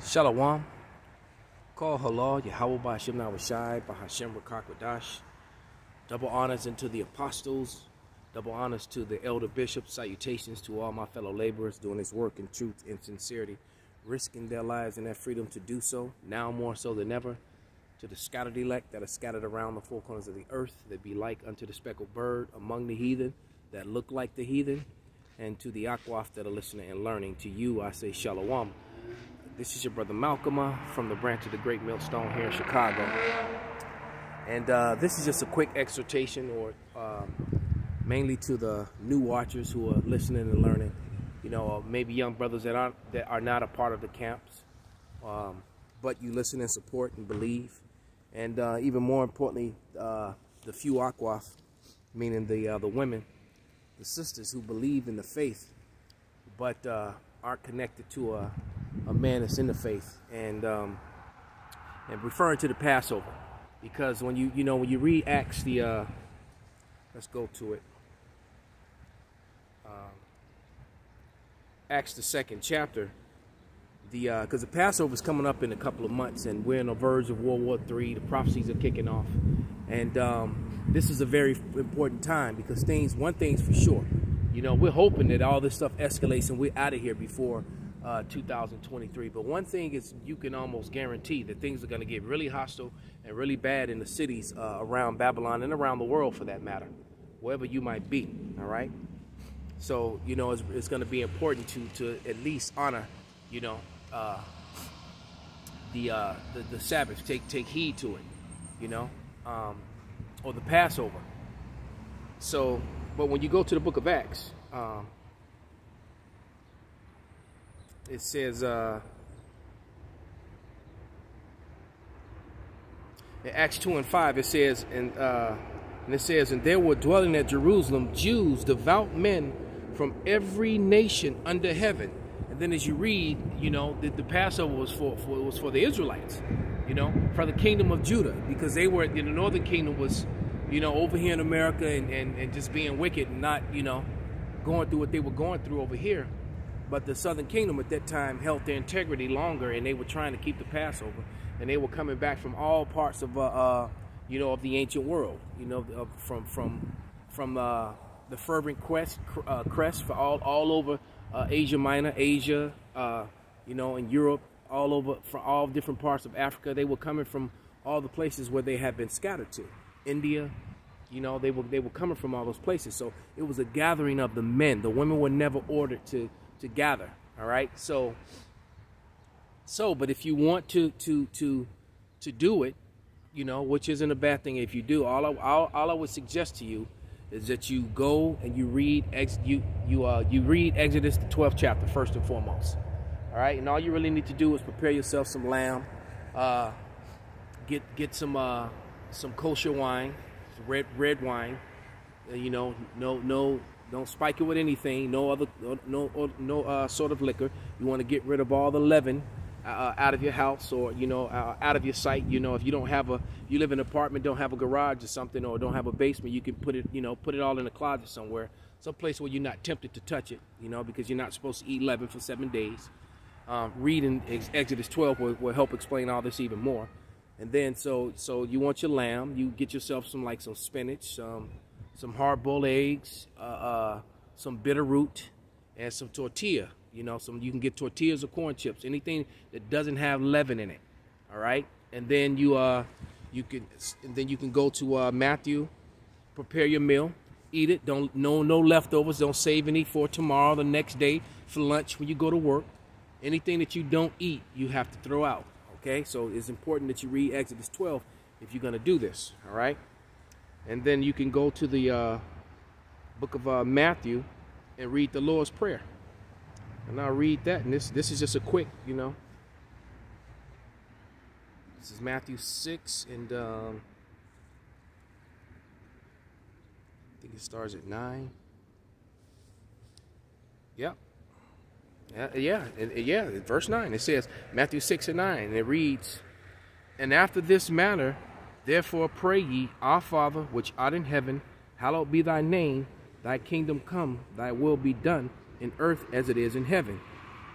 Shalom. Call halal, Yahweh Ba'Hashem Nawashai, Ba'Hashem Rakakwadash. Double honors unto the apostles, double honors to the elder bishops, salutations to all my fellow laborers doing this work in truth and sincerity, risking their lives and their freedom to do so, now more so than ever. To the scattered elect that are scattered around the four corners of the earth, that be like unto the speckled bird among the heathen, that look like the heathen, and to the akwaf that are listening and learning. To you I say shalom. This is your brother Malcolm from the branch of the Great Millstone here in Chicago. And this is just a quick exhortation, or mainly to the new watchers who are listening and learning. You know, maybe young brothers that are not a part of the camps, but you listen and support and believe. And even more importantly, the few akwaf, meaning the women, the sisters who believe in the faith, but aren't connected to a man that's in the faith, and referring to the Passover, because when when you read Acts, let's go to it, Acts the 2nd chapter, because the Passover is coming up in a couple of months, and we're on the verge of World War III. The prophecies are kicking off, and this is a very important time, because one thing's for sure, we're hoping that all this stuff escalates and we're out of here before 2023. But one thing is, you can almost guarantee that things are going to get really hostile and really bad in the cities around Babylon and around the world, for that matter, wherever you might be. All right. So it's going to be important to at least honor the Sabbath. Take heed to it, or the Passover. So, but when you go to the book of Acts, it says, in Acts 2:5, it says, and there were dwelling at Jerusalem Jews, devout men from every nation under heaven. And then as you read, the Passover was for the Israelites, for the kingdom of Judah, because they were, the northern kingdom was, over here in America and just being wicked and not, going through what they were going through over here. But the southern kingdom at that time held their integrity longer, and they were trying to keep the Passover, and they were coming back from all parts of of the ancient world, from the fervent crest for all over Asia Minor, Asia, in Europe, all over, from all different parts of Africa. They were coming from all the places where they had been scattered to. India, they were coming from all those places. So it was a gathering of the men. The women were never ordered to gather. All right. So but if you want to do it, which isn't a bad thing if you do, all I would suggest to you is that you go and you read you read Exodus the 12th chapter first and foremost. All right. And all you really need to do is prepare yourself some lamb, get some kosher wine, red wine, don't spike it with anything, no sort of liquor. You want to get rid of all the leaven out of your house, or out of your sight. If you don't have you live in an apartment, don't have a garage or something, or don't have a basement, you can put it all in a closet somewhere, someplace where you're not tempted to touch it, because you're not supposed to eat leaven for 7 days. Reading Exodus 12 will help explain all this even more. And then so you want your lamb, you get yourself some spinach, some hard-boiled eggs, some bitter root, and some tortilla. You can get tortillas or corn chips, anything that doesn't have leaven in it. All right, and then you can go to Matthew, prepare your meal, eat it. No leftovers. Don't save any for tomorrow, the next day, for lunch when you go to work. Anything that you don't eat, you have to throw out. Okay, so it's important that you read Exodus 12 if you're going to do this. All right. And then you can go to the book of Matthew and read the Lord's Prayer. And I'll read that. And this is just a quick, This is Matthew 6, and I think it starts at 9. Yep. Yeah. Verse 9. It says, Matthew 6 and 9. And it reads, and after this manner, therefore pray ye, Our Father, which art in heaven, hallowed be thy name. Thy kingdom come, thy will be done, in earth as it is in heaven.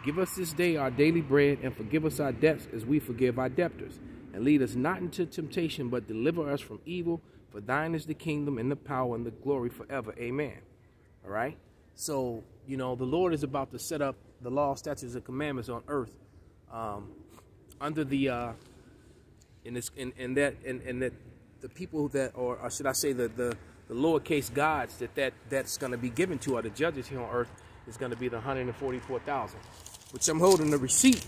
Give us this day our daily bread, and forgive us our debts as we forgive our debtors. And lead us not into temptation, but deliver us from evil. For thine is the kingdom and the power and the glory forever. Amen. All right. So, you know, the Lord is about to set up the law, statutes, and commandments on earth, under the that the people that, or should I say the lowercase gods that's going to be given to, are the judges here on earth, is going to be the 144,000, which I'm holding the receipt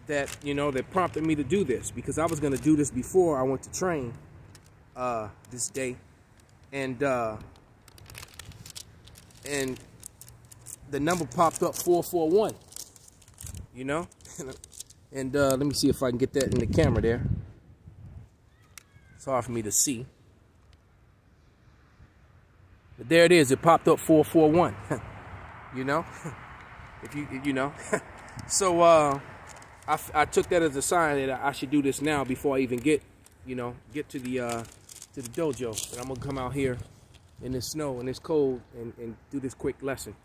that, you know, that prompted me to do this, because I was going to do this before I went to train this day, and the number popped up 441, you know. And let me see if I can get that in the camera there. It's hard for me to see, but there it is. It popped up 441. You know, if you know. So I took that as a sign that I should do this now before I even get to the dojo. And I'm gonna come out here in this snow and this cold and do this quick lesson.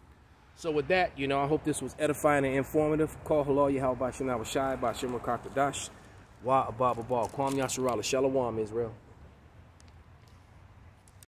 So with that, you know, I hope this was edifying and informative. Call halal Yahweh Bashim Nawashai Bashim Rakakadash Wa Ababa Bal Kwam Yasharala Shalom Israel.